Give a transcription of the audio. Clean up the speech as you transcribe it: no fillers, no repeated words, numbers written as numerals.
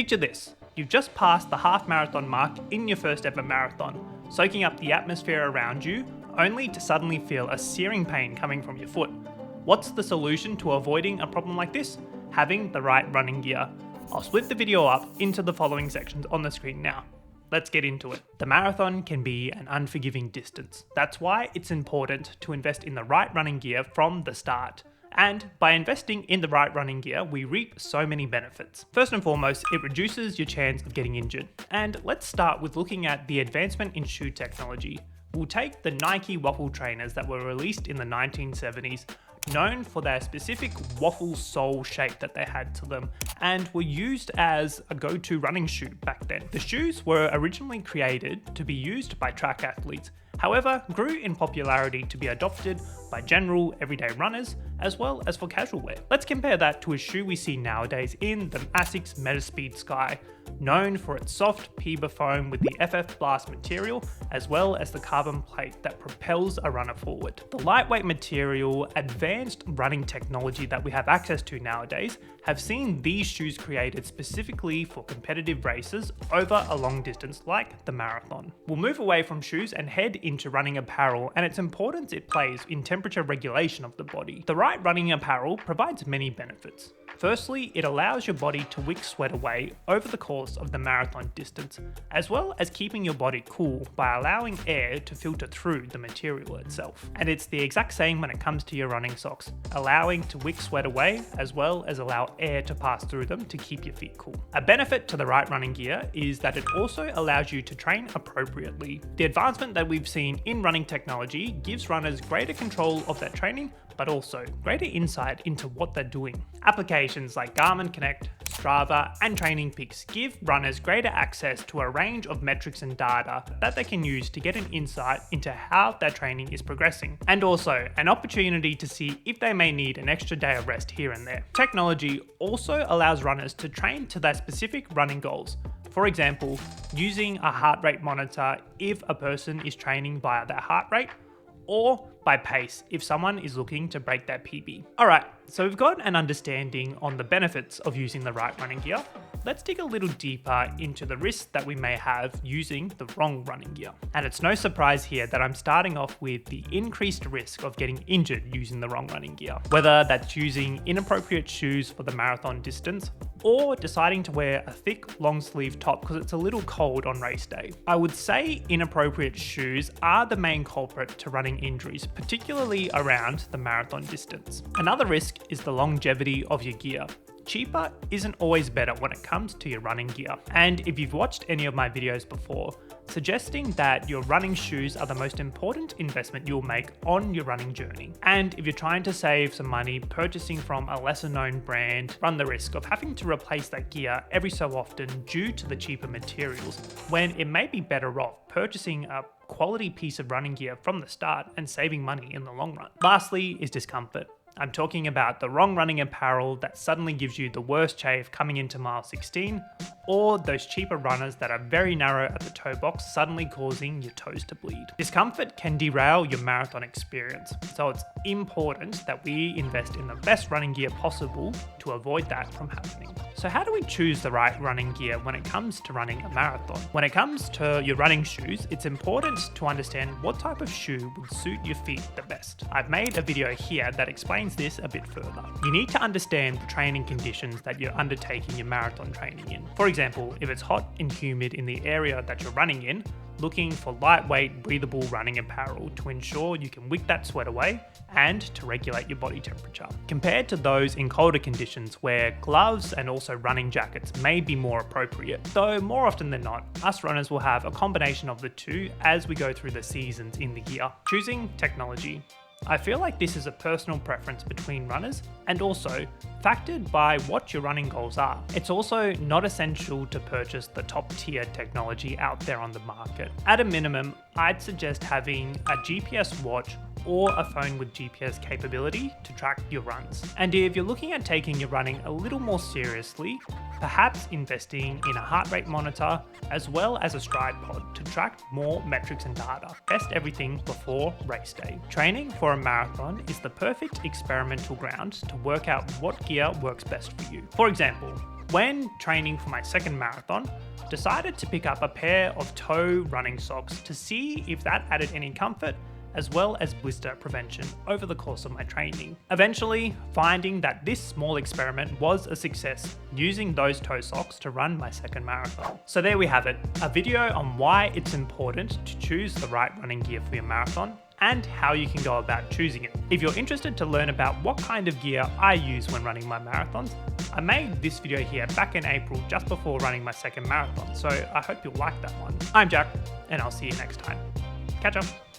Picture this, you've just passed the half marathon mark in your first ever marathon, soaking up the atmosphere around you, only to suddenly feel a searing pain coming from your foot. What's the solution to avoiding a problem like this? Having the right running gear. I'll split the video up into the following sections on the screen now. Let's get into it. The marathon can be an unforgiving distance. That's why it's important to invest in the right running gear from the start. And by investing in the right running gear, we reap so many benefits. First and foremost, it reduces your chance of getting injured. And let's start with looking at the advancement in shoe technology. We'll take the Nike waffle trainers that were released in the 1970s, known for their specific waffle sole shape that they had to them, and were used as a go-to running shoe back then. The shoes were originally created to be used by track athletes, however, grew in popularity to be adopted by general everyday runners, as well as for casual wear. Let's compare that to a shoe we see nowadays in the Asics Metaspeed Sky, known for its soft PEBA foam with the FF Blast material, as well as the carbon plate that propels a runner forward. The lightweight material, advanced running technology that we have access to nowadays have seen these shoes created specifically for competitive races over a long distance like the marathon. We'll move away from shoes and head into running apparel and its importance it plays in temperature regulation of the body. The right running apparel provides many benefits. Firstly, it allows your body to wick sweat away over the course of the marathon distance, as well as keeping your body cool by allowing air to filter through the material itself. And it's the exact same when it comes to your running socks, allowing to wick sweat away as well as allow air to pass through them to keep your feet cool. A benefit to the right running gear is that it also allows you to train appropriately. The advancement that we've seen in running technology gives runners greater control of their training, but also greater insight into what they're doing. Applications like Garmin Connect, Strava, and Training Peaks give runners greater access to a range of metrics and data that they can use to get an insight into how their training is progressing, and also an opportunity to see if they may need an extra day of rest here and there. Technology also allows runners to train to their specific running goals. For example, using a heart rate monitor if a person is training via their heart rate, or by pace if someone is looking to break their PB. Alright, so we've got an understanding on the benefits of using the right running gear. Let's dig a little deeper into the risks that we may have using the wrong running gear. And it's no surprise here that I'm starting off with the increased risk of getting injured using the wrong running gear. Whether that's using inappropriate shoes for the marathon distance, or deciding to wear a thick long sleeve top because it's a little cold on race day. I would say inappropriate shoes are the main culprit to running injuries, particularly around the marathon distance. Another risk is the longevity of your gear. Cheaper isn't always better when it comes to your running gear. And if you've watched any of my videos before, suggesting that your running shoes are the most important investment you'll make on your running journey. And if you're trying to save some money purchasing from a lesser known brand, run the risk of having to replace that gear every so often due to the cheaper materials, when it may be better off purchasing a quality piece of running gear from the start and saving money in the long run. Lastly is discomfort. I'm talking about the wrong running apparel that suddenly gives you the worst chafe coming into mile 16, or those cheaper runners that are very narrow at the toe box, suddenly causing your toes to bleed. Discomfort can derail your marathon experience, so it's important that we invest in the best running gear possible to avoid that from happening. So how do we choose the right running gear when it comes to running a marathon? When it comes to your running shoes, it's important to understand what type of shoe would suit your feet the best. I've made a video here that explains this a bit further. You need to understand the training conditions that you're undertaking your marathon training in. For example, if it's hot and humid in the area that you're running in, looking for lightweight, breathable running apparel to ensure you can wick that sweat away and to regulate your body temperature. Compared to those in colder conditions where gloves and also running jackets may be more appropriate, though more often than not, us runners will have a combination of the two as we go through the seasons in the gear. Choosing technology. I feel like this is a personal preference between runners and also factored by what your running goals are. It's also not essential to purchase the top tier technology out there on the market. At a minimum, I'd suggest having a GPS watch or a phone with GPS capability to track your runs. And if you're looking at taking your running a little more seriously, perhaps investing in a heart rate monitor as well as a stride pod to track more metrics and data. Test everything before race day. Training for a marathon is the perfect experimental ground to work out what gear works best for you. For example, When training for my second marathon, decided to pick up a pair of toe running socks to see if that added any comfort as well as blister prevention over the course of my training. Eventually, finding that this small experiment was a success, using those toe socks to run my second marathon. So there we have it, a video on why it's important to choose the right running gear for your marathon and how you can go about choosing it. If you're interested to learn about what kind of gear I use when running my marathons, I made this video here back in April just before running my second marathon, so I hope you'll like that one. I'm Jack, and I'll see you next time. Catch up.